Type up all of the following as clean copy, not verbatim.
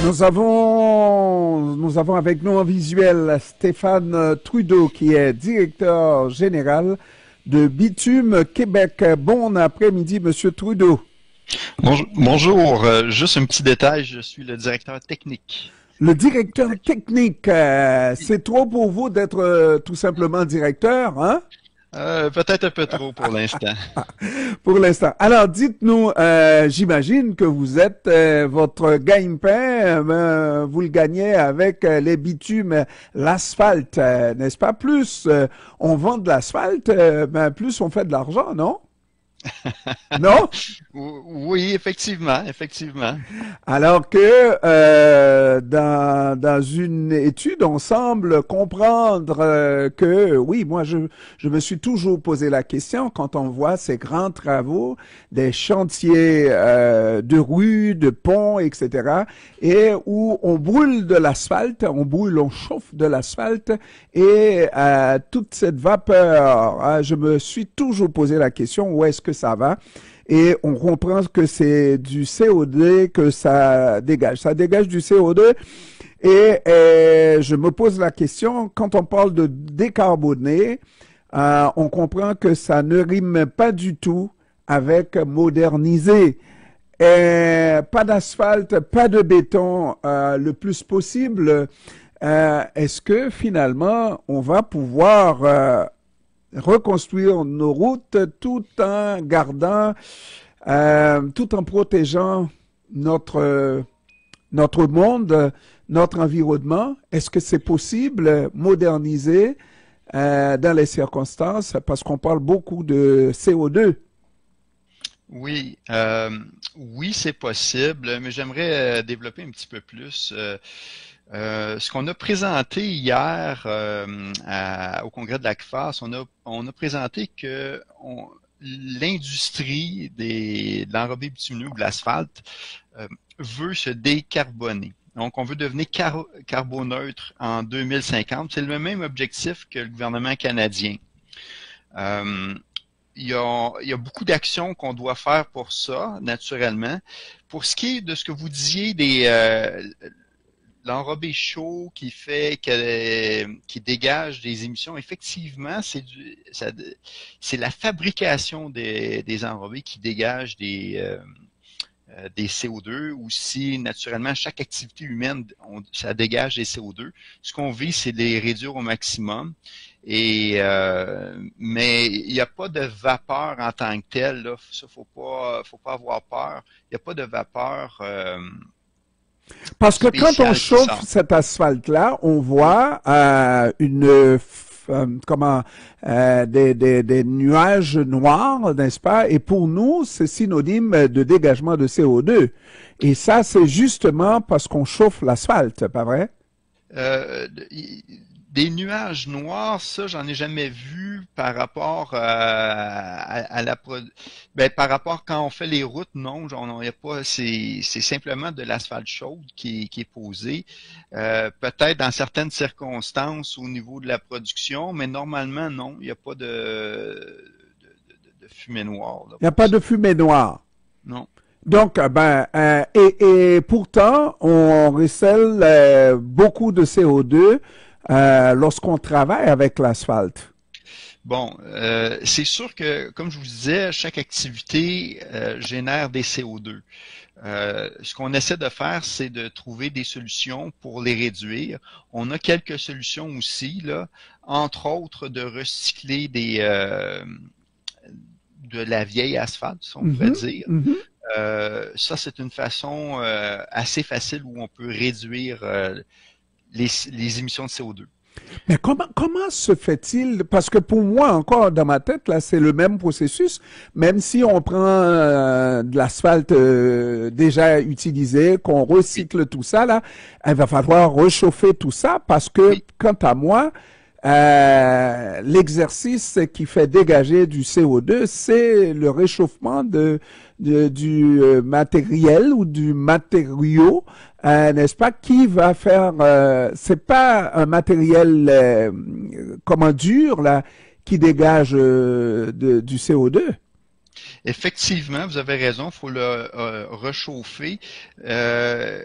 Nous avons avec nous en visuel Stéphane Trudeau, qui est directeur général de Bitume Québec. Bon après-midi, Monsieur Trudeau. Bonjour, juste un petit détail, je suis le directeur technique. Le directeur technique, c'est trop pour vous d'être tout simplement directeur, hein? Peut-être un peu trop pour l'instant. Pour l'instant. Alors, dites-nous, j'imagine que vous êtes votre gagne-pain, vous le gagnez avec les bitumes, l'asphalte, n'est-ce pas? Plus on vend de l'asphalte, plus on fait de l'argent, non? Non? Oui, effectivement. Alors que dans une étude, on semble comprendre que, oui, moi, je me suis toujours posé la question quand on voit ces grands travaux, des chantiers de rues, de ponts, etc., et où on brûle de l'asphalte, on chauffe de l'asphalte, et toute cette vapeur, je me suis toujours posé la question, où est-ce que ça va? Et on comprend que c'est du CO2 que ça dégage. Ça dégage du CO2 et je me pose la question, quand on parle de décarboner, on comprend que ça ne rime pas du tout avec moderniser. Pas d'asphalte, pas de béton le plus possible. Est-ce que finalement on va pouvoir reconstruire nos routes tout en gardant, tout en protégeant notre monde, notre environnement? Est-ce que c'est possible moderniser dans les circonstances parce qu'on parle beaucoup de CO2? Oui, c'est possible, mais j'aimerais développer un petit peu plus. Ce qu'on a présenté hier au congrès de l'ACFAS, on a présenté que l'industrie de l'enrobé bitumineux ou de l'asphalte veut se décarboner. Donc, on veut devenir carboneutre en 2050. C'est le même objectif que le gouvernement canadien. Il y a beaucoup d'actions qu'on doit faire pour ça, naturellement. Pour ce qui est de ce que vous disiez l'enrobé chaud qui dégage des émissions, effectivement, c'est la fabrication des enrobés qui dégage des CO2. Aussi, naturellement, chaque activité humaine, ça dégage des CO2. Ce qu'on vise, c'est de les réduire au maximum. Mais il n'y a pas de vapeur en tant que telle, là. Ça, faut pas avoir peur. Il n'y a pas de vapeur parce que quand on spéciale qui chauffe sort. cet asphalte-là, on voit des nuages noirs, n'est-ce pas? Et pour nous, c'est synonyme de dégagement de CO2. Et ça, c'est justement parce qu'on chauffe l'asphalte, pas vrai? Euh, des nuages noirs, ça, j'en ai jamais vu par rapport par rapport quand on fait les routes, non, il y a pas, c'est simplement de l'asphalte chaude qui est posé. Peut-être dans certaines circonstances au niveau de la production, mais normalement, non, il n'y a pas de fumée noire là, Il n'y a pour pas ça. de fumée noire. Non, non. Donc, et pourtant, on recèle beaucoup de CO2 lorsqu'on travaille avec l'asphalte. Bon, c'est sûr que, comme je vous disais, chaque activité génère des CO2. Ce qu'on essaie de faire, c'est de trouver des solutions pour les réduire. On a quelques solutions aussi, là, entre autres de recycler de la vieille asphalte, si on pourrait Mhm, dire. mhm. Ça, c'est une façon assez facile où on peut réduire les émissions de CO2. Mais comment se fait-il? Parce que pour moi, encore dans ma tête, là, c'est le même processus. Même si on prend de l'asphalte déjà utilisé, qu'on Oui, recycle tout ça, là, il va falloir réchauffer tout ça parce que, oui. quant à moi, l'exercice qui fait dégager du CO2, c'est le réchauffement du matériel ou du matériau, n'est-ce pas, qui va faire, c'est pas un matériel, comment dur, là, qui dégage du CO2. Effectivement, vous avez raison, il faut le réchauffer. Euh,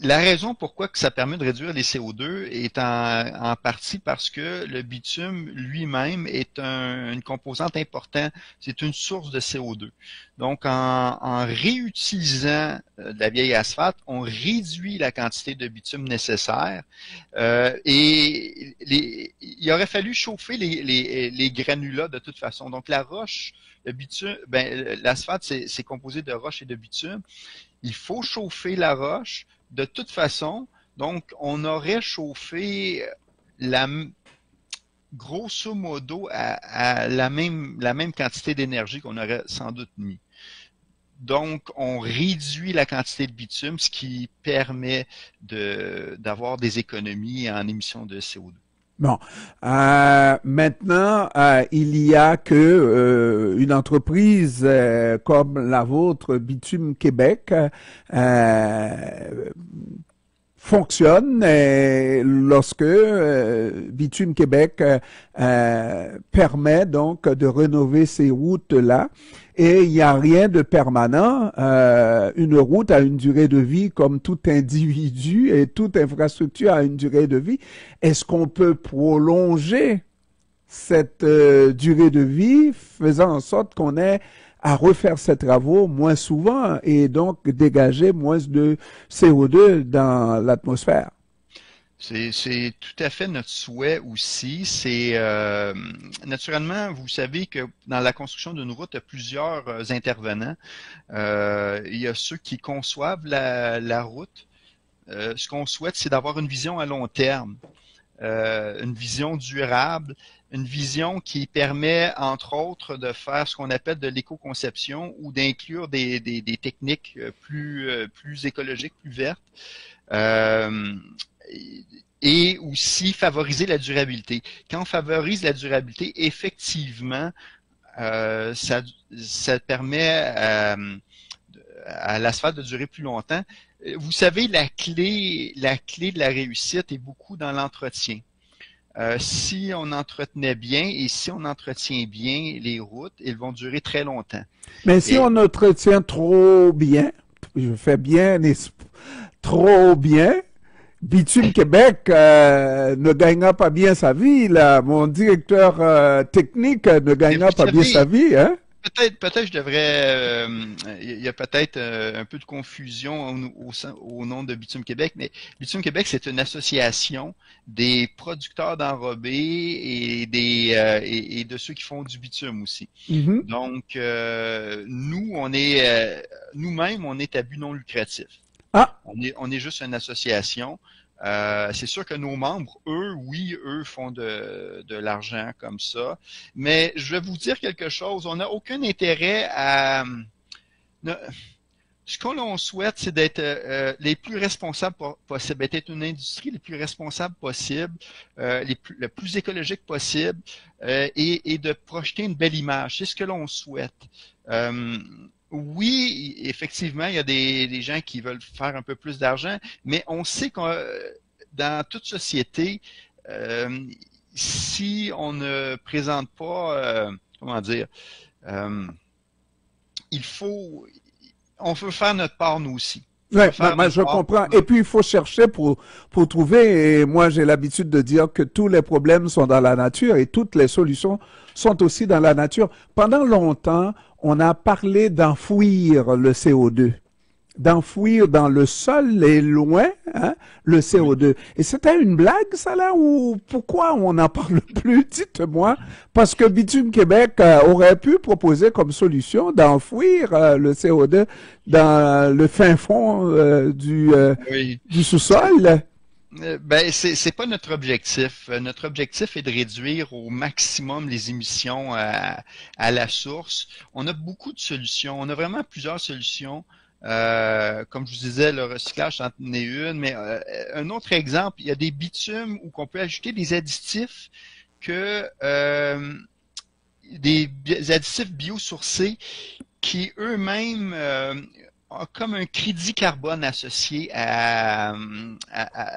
La raison pourquoi que ça permet de réduire les CO2 est en partie parce que le bitume lui-même est une composante importante, c'est une source de CO2. Donc, en réutilisant de la vieille asphalte, on réduit la quantité de bitume nécessaire il aurait fallu chauffer les granulats de toute façon. Donc, la roche, le bitume, l'asphalte, c'est composé de roche et de bitume. Il faut chauffer la roche de toute façon. Donc, on aurait chauffé grosso modo à la même quantité d'énergie qu'on aurait sans doute mis. Donc, on réduit la quantité de bitume, ce qui permet d'avoir des économies en émissions de CO2. Bon, maintenant, il y a que une entreprise comme la vôtre, Bitume Québec, fonctionne lorsque Bitume Québec permet donc de rénover ces routes-là. Et il n'y a rien de permanent. Une route a une durée de vie comme tout individu et toute infrastructure a une durée de vie. Est-ce qu'on peut prolonger cette durée de vie, faisant en sorte qu'on ait à refaire ces travaux moins souvent et donc dégager moins de CO2 dans l'atmosphère? C'est tout à fait notre souhait aussi. C'est naturellement, vous savez que dans la construction d'une route, il y a plusieurs intervenants. Il y a ceux qui conçoivent la route. Ce qu'on souhaite, c'est d'avoir une vision à long terme, une vision durable, une vision qui permet, entre autres, de faire ce qu'on appelle de l'éco-conception ou d'inclure des techniques plus écologiques, plus vertes. Et aussi favoriser la durabilité. Quand on favorise la durabilité, effectivement, ça permet à l'asphalte de durer plus longtemps. Vous savez, la clé de la réussite est beaucoup dans l'entretien. Si on entretenait bien et si on entretient bien les routes, elles vont durer très longtemps. Mais si on entretient trop bien, je fais bien, trop bien, Bitume Québec ne gagnera pas bien sa vie, là. Mon directeur technique ne gagnera pas bien sa vie, hein? Peut-être je devrais. Il y a peut-être un peu de confusion au nom de Bitume Québec, mais Bitume Québec, c'est une association des producteurs d'enrobés et de ceux qui font du bitume aussi. Mm-hmm. Donc, nous-mêmes, on est à but non lucratif. Ah. On est juste une association. C'est sûr que nos membres, eux font de l'argent comme ça. Mais je vais vous dire quelque chose. On n'a aucun intérêt à... Ce qu'on souhaite, c'est d'être les plus responsables possible, d'être une industrie les plus responsables possible, le plus écologique possible, et de projeter une belle image. C'est ce que l'on souhaite. Oui, effectivement, il y a des gens qui veulent faire un peu plus d'argent, mais on sait que dans toute société, si on ne présente pas, comment dire, on veut faire notre part nous aussi. Ouais, je comprends. Et puis, il faut chercher pour trouver, et moi, j'ai l'habitude de dire que tous les problèmes sont dans la nature et toutes les solutions sont aussi dans la nature. Pendant longtemps, on a parlé d'enfouir le CO2, d'enfouir dans le sol et loin le CO2. Et c'était une blague, ça là, ou pourquoi on n'en parle plus? Dites-moi. Parce que Bitume Québec aurait pu proposer comme solution d'enfouir le CO2 dans le fin fond du sous-sol. C'est pas notre objectif. Notre objectif est de réduire au maximum les émissions à la source. On a beaucoup de solutions. On a vraiment plusieurs solutions. Comme je vous disais, le recyclage en est une, mais un autre exemple, il y a des bitumes où on peut ajouter des additifs des additifs biosourcés qui eux-mêmes ont comme un crédit carbone associé à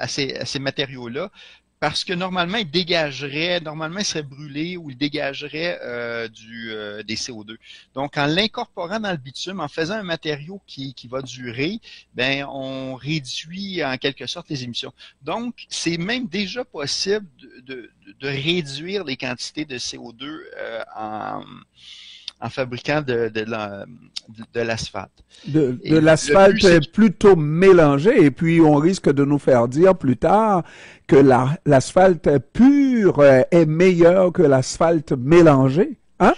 ces matériaux-là. parce que normalement, il serait brûlé ou il dégagerait des CO2. Donc, en l'incorporant dans le bitume, en faisant un matériau qui va durer, ben, on réduit en quelque sorte les émissions. Donc, c'est même déjà possible de réduire les quantités de CO2 en fabriquant de l'asphalte. De l'asphalte plutôt mélangé, et puis on risque de nous faire dire plus tard que l'asphalte pur est meilleur que l'asphalte mélangé, hein?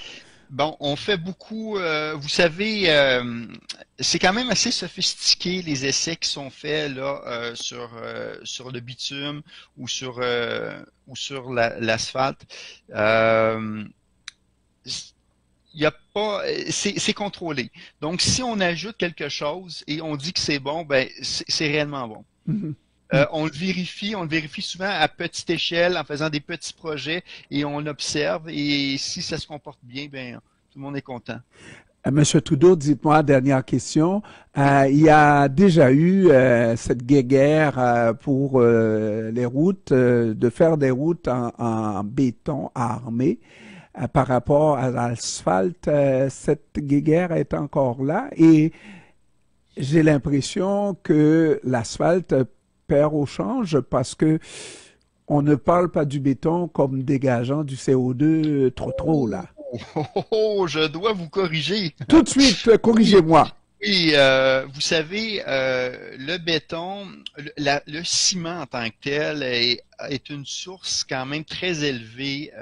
Bon, on fait beaucoup, vous savez, c'est quand même assez sophistiqué les essais qui sont faits là sur le bitume ou sur l'asphalte. Il y a pas, c'est contrôlé. Donc, si on ajoute quelque chose et on dit que c'est bon, ben c'est réellement bon. Mm-hmm. On le vérifie souvent à petite échelle en faisant des petits projets et on observe et si ça se comporte bien, ben tout le monde est content. Monsieur Trudeau, dites-moi, dernière question. Il y a déjà eu cette guéguerre pour les routes, de faire des routes en béton armé. Par rapport à l'asphalte, cette guéguerre est encore là et j'ai l'impression que l'asphalte perd au change parce que on ne parle pas du béton comme dégageant du CO2 trop là. Je dois vous corriger. Tout de suite, corrigez-moi. Oui, vous savez, le béton, le ciment en tant que tel est une source quand même très élevée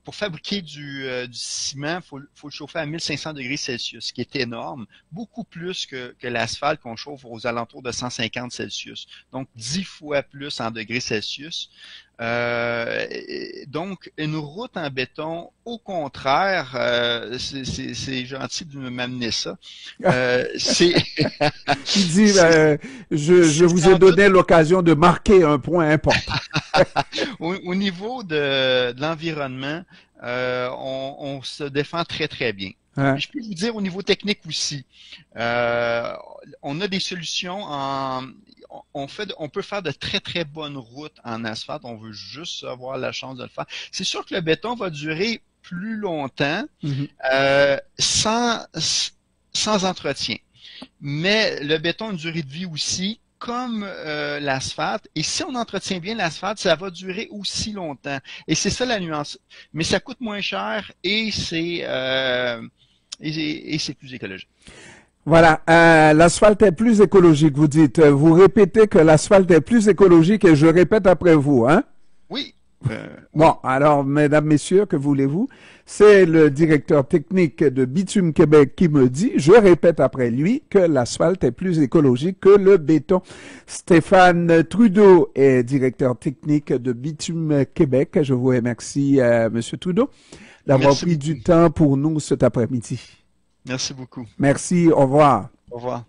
pour fabriquer du ciment, faut le chauffer à 1500 degrés Celsius, ce qui est énorme, beaucoup plus que l'asphalte qu'on chauffe aux alentours de 150 Celsius. Donc 10 fois plus en degrés Celsius. Donc, une route en béton, au contraire, c'est gentil de m'amener ça. Il dit, je vous ai donné l'occasion de marquer un point important. Au niveau de l'environnement, on se défend très, très bien. Hein? Je peux vous dire au niveau technique aussi, on a des solutions on peut faire de très, très bonnes routes en asphalte. On veut juste avoir la chance de le faire. C'est sûr que le béton va durer plus longtemps, sans entretien. Mais le béton a une durée de vie aussi, comme l'asphalte. Et si on entretient bien l'asphalte, ça va durer aussi longtemps. Et c'est ça la nuance. Mais ça coûte moins cher et c'est plus écologique. Voilà, l'asphalte est plus écologique, vous dites. Vous répétez que l'asphalte est plus écologique et je répète après vous, hein? Oui. Bon, alors, mesdames, messieurs, que voulez-vous? C'est le directeur technique de Bitume Québec qui me dit, je répète après lui, que l'asphalte est plus écologique que le béton. Stéphane Trudeau est directeur technique de Bitume Québec. Je vous remercie, Monsieur Trudeau, d'avoir pris du temps pour nous cet après-midi. Merci beaucoup. Merci, au revoir. Au revoir.